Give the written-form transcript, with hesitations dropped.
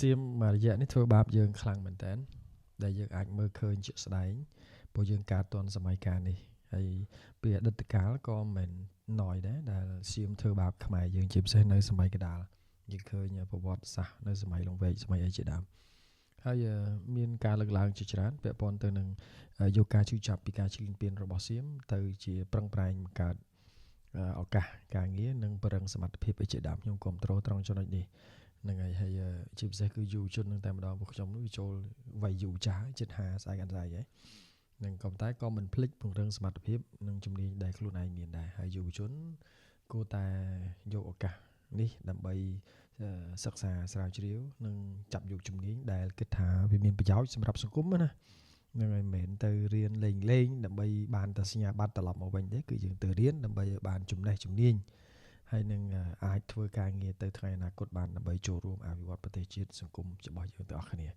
សៀមមករយៈនេះធ្វើបាបយើងខ្លាំងមែនតើដែលយើងអាចមើលឃើញជាក់ស្ដែងព្រោះយើងកើតទាន់សម័យកាលនេះហើយពីអតីតកាលក៏មិនណយដែរដែលសៀមធ្វើបាបខ្មែរយើងជាពិសេសនៅសម័យកណ្ដាលយើងឃើញប្រវត្តិសាស្ត្រនៅសម័យលង្វែកសម័យអីជាដើមហើយមានការលើកឡើងជាច្រើនពាក់ព័ន្ធទៅនឹងយកការជួយចាប់ពីការឈ្លានពានរបស់សៀមទៅជាប្រឹងប្រែងបង្កើតឱកាសការងារនិងបរិងសមត្ថភាពអីជាដើមខ្ញុំគ្រប់គ្រងត្រង់ចំណុចនេះហ្នឹងហើយជាពិសេសគឺយុវជននឹងតែម្ដងពួកខ្ញុំនោះវាចូលវ័យយុវចាស់ជិត50ស្អែកអត់ស្អែកហើយនឹងក៏តែក៏មិនភ្លេចពង្រឹងសមត្ថភាពនិងជំនាញដែលខ្លួនឯងមានដែរហើយយុវជនគួរតែយកឱកាសនេះដើម្បីសិក្សាស្រាវជ្រាវនិងចាប់យកជំនាញដែលគិតថាវាមានប្រយោជន៍សម្រាប់សង្គមណាហ្នឹងហើយមិនមែនទៅរៀនលេងដើម្បីបានតែសញ្ញាបត្រត្រឡប់មកវិញទេគឺយើងទៅរៀនដើម្បីឲ្យបានចំណេះជំនាញហើយនឹងអាចធ្វើការងារទៅថ្ងៃអនាគតបានដើម្បីចូលរួមអភិវឌ្ឍប្រទេសជាតិសង្គមរបស់យើងទាំងអស់គ្នា